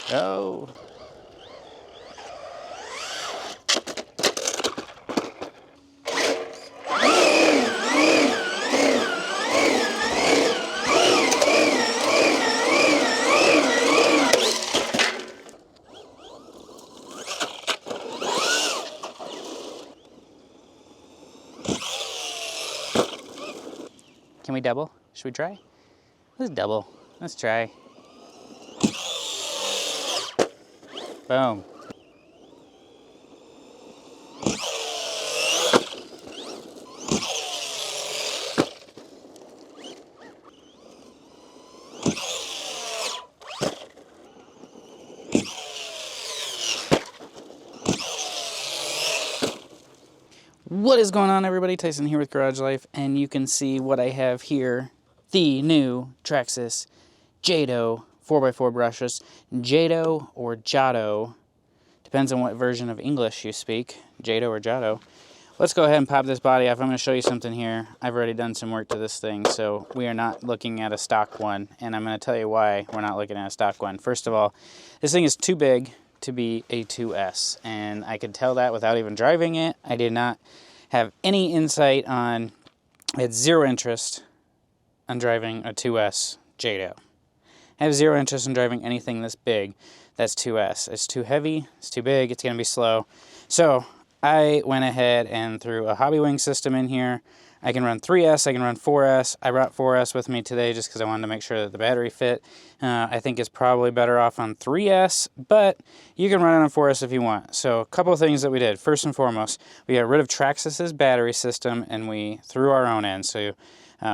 Oh. Can we double? Should we try? Let's double. Let's try. Boom. What is going on, everybody? Tyson here with Garage Life, and you can see what I have here. The new Traxxas Jato 4x4 brushes. Jato or Jato. Depends on what version of English you speak. Jato or Jato. Let's go ahead and pop this body off. I'm going to show you something here. I've already done some work to this thing, so we are not looking at a stock one, and I'm going to tell you why we're not looking at a stock one. First of all, this thing is too big to be a 2S, and I could tell that without even driving it. I did not have any insight on, I had zero interest on driving a 2S Jato. I have zero interest in driving anything this big that's 2S. It's too heavy, it's too big, it's going to be slow. So I went ahead and threw a hobby wing system in here. I can run 3S, I can run 4S. I brought 4S with me today just because I wanted to make sure that the battery fit. I think it's probably better off on 3S, but you can run it on 4S if you want. So a couple of things that we did. First and foremost, we got rid of Traxxas's battery system and we threw our own in. So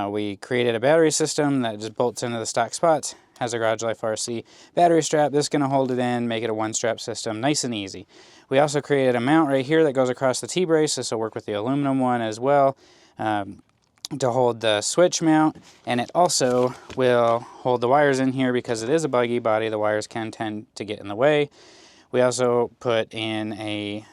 we created a battery system that just bolts into the stock spots, has a Garage Life RC battery strap. This is going to hold it in, make it a one-strap system, nice and easy. We also created a mount right here that goes across the T-brace. This will work with the aluminum one as well. To hold the switch mount, and it also will hold the wires in here because it is a buggy body. The wires can tend to get in the way. We also put in a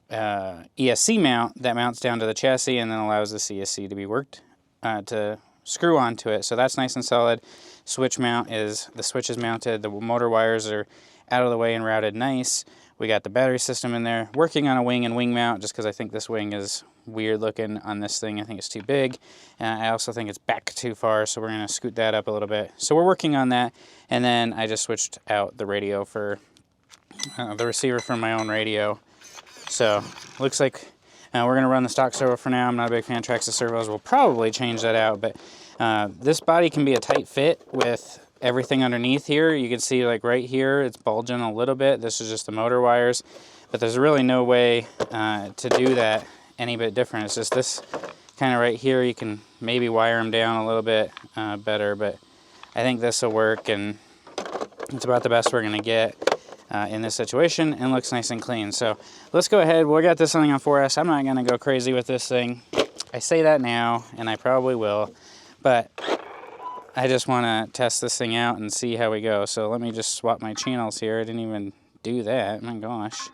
ESC mount that mounts down to the chassis and then allows the CSC to be worked to screw onto it. So that's nice and solid. Switch mount is, the switch is mounted, the motor wires are out of the way and routed nice. We got the battery system in there. Working on a wing and wing mount just because I think this wing is weird looking on this thing. I think it's too big. I also think it's back too far, so we're going to scoot that up a little bit. So we're working on that. And then I just switched out the radio for the receiver from my own radio. So looks like we're going to run the stock servo for now. I'm not a big fan of Traxxas servos. We'll probably change that out, but this body can be a tight fit with everything underneath here. You can see like right here, it's bulging a little bit. This is just the motor wires, but there's really no way to do that any bit different. It's just this kind of right here. You can maybe wire them down a little bit better, but I think this will work, and it's about the best we're going to get in this situation, and looks nice and clean. So let's go ahead. We got this thing on 4S. I'm not going to go crazy with this thing. I say that now, and I probably will, but I just want to test this thing out and see how we go. So let me just swap my channels here. I didn't even do that. My gosh.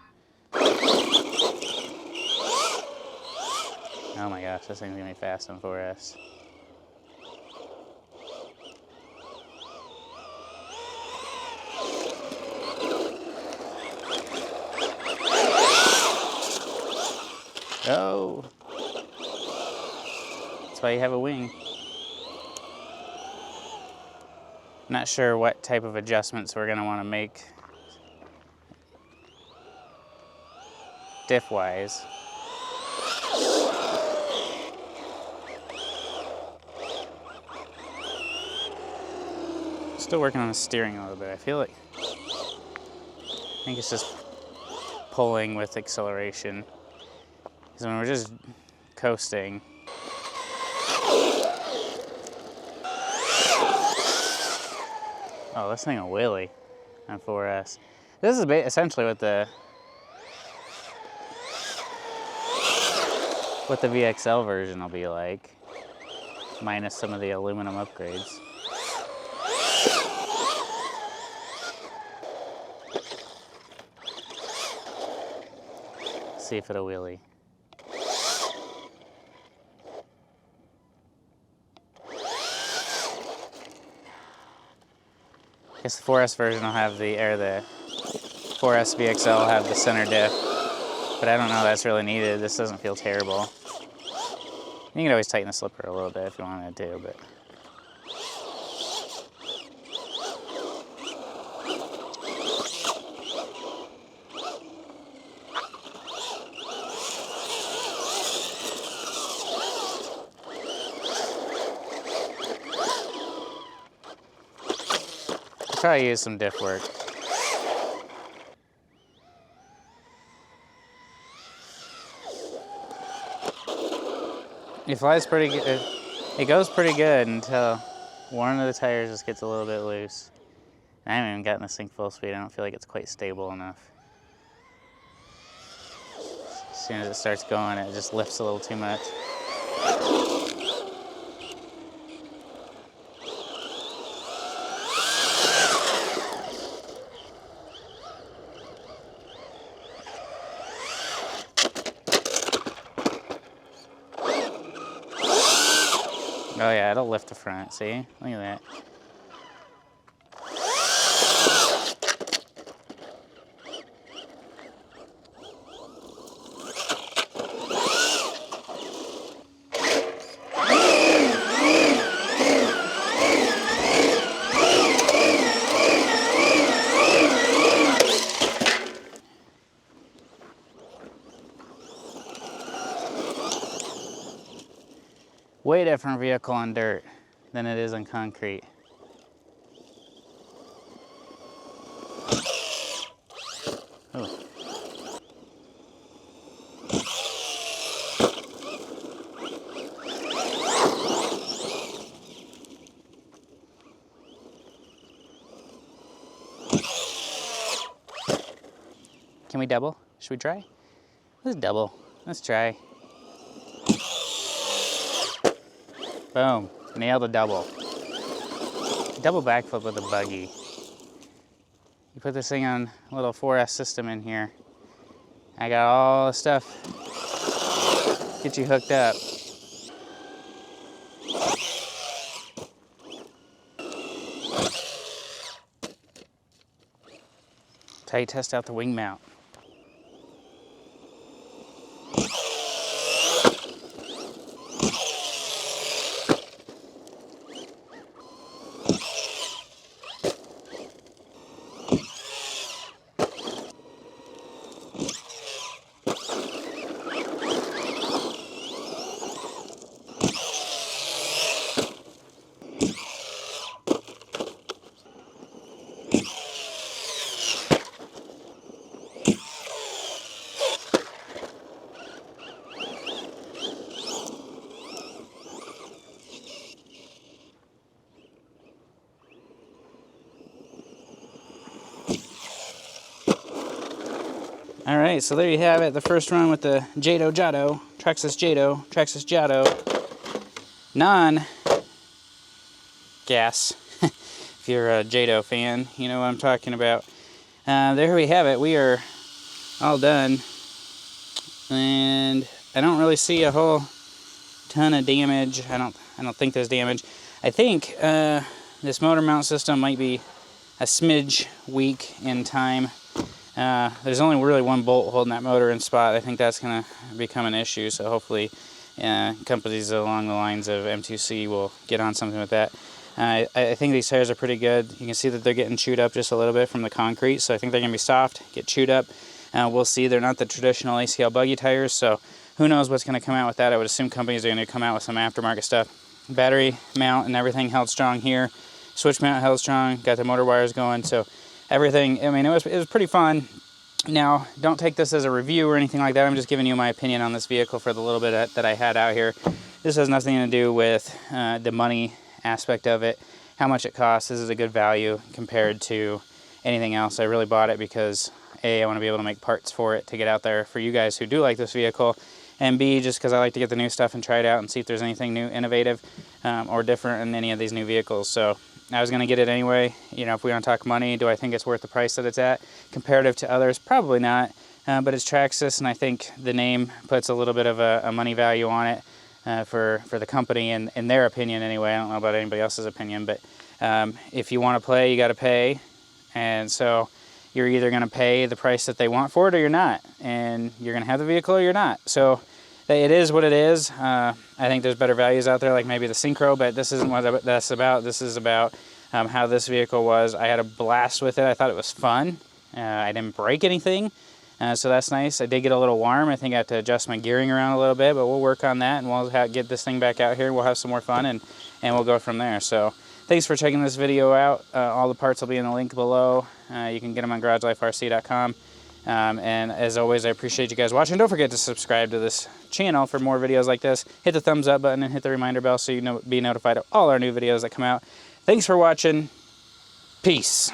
Oh my gosh, this thing's going to be fast on 4S. Oh. That's why you have a wing. Not sure what type of adjustments we're going to want to make diff-wise. Still working on the steering a little bit. I think it's just pulling with acceleration. Because when we're just coasting, oh, this thing will wheelie on 4S. This is essentially what the VXL version will be like, minus some of the aluminum upgrades. See if it'll wheelie. I guess the 4S version will have the 4S VXL have the center diff, but I don't know that's really needed. This doesn't feel terrible. You can always tighten the slipper a little bit if you wanted to, but... Probably use some diff work. It flies pretty good. It goes pretty good until one of the tires just gets a little bit loose. I haven't even gotten this thing full speed. I don't feel like it's quite stable enough. As soon as it starts going, it just lifts a little too much. Oh yeah, it'll lift the front, see? Look at that. Way different vehicle on dirt than it is on concrete. Oh. Can we double? Should we try? Let's double. Let's try. Boom, nailed a double. Double backflip with a buggy. You put this thing on a little 4S system in here. I got all the stuff. Get you hooked up. That's how you test out the wing mount. All right, so there you have it. The first run with the Jato, Traxxas Jato, non-gas. If you're a Jato fan, you know what I'm talking about. There we have it. We are all done. And I don't really see a whole ton of damage. I don't think there's damage. I think this motor mount system might be a smidge weak in time. There's only really one bolt holding that motor in spot. I think that's going to become an issue, so hopefully companies along the lines of M2C will get on something with that. I think these tires are pretty good. You can see that they're getting chewed up just a little bit from the concrete, so I think they're going to be soft, get chewed up. We'll see. They're not the traditional ACL buggy tires, so who knows what's going to come out with that. I would assume companies are going to come out with some aftermarket stuff. Battery mount and everything held strong here. Switch mount held strong, got the motor wires going, so everything, I mean, it was pretty fun. Now, don't take this as a review or anything like that. I'm just giving you my opinion on this vehicle for the little bit that I had out here. This has nothing to do with the money aspect of it, how much it costs. This is a good value compared to anything else. I really bought it because A, I want to be able to make parts for it to get out there for you guys who do like this vehicle, and B, just because I like to get the new stuff and try it out and see if there's anything new, innovative, or different in any of these new vehicles. So I was going to get it anyway. You know, if we want to talk money, do I think it's worth the price that it's at? Comparative to others, probably not. But it's Traxxas, and I think the name puts a little bit of a money value on it for the company, and in their opinion anyway. I don't know about anybody else's opinion, but if you want to play, you got to pay. And so, you're either going to pay the price that they want for it or you're not. And you're going to have the vehicle or you're not. So it is what it is. I think there's better values out there, like maybe the Synchro, but this isn't what that's about. This is about how this vehicle was. I had a blast with it. I thought it was fun. I didn't break anything, so that's nice. I did get a little warm. I think I have to adjust my gearing around a little bit, but we'll work on that, and we'll get this thing back out here. We'll have some more fun, and we'll go from there. So thanks for checking this video out. All the parts will be in the link below. You can get them on GarageLifeRC.com. And as always, I appreciate you guys watching. Don't forget to subscribe to this channel for more videos like this. Hit the thumbs up button and hit the reminder bell so you be notified of all our new videos that come out. Thanks for watching. Peace.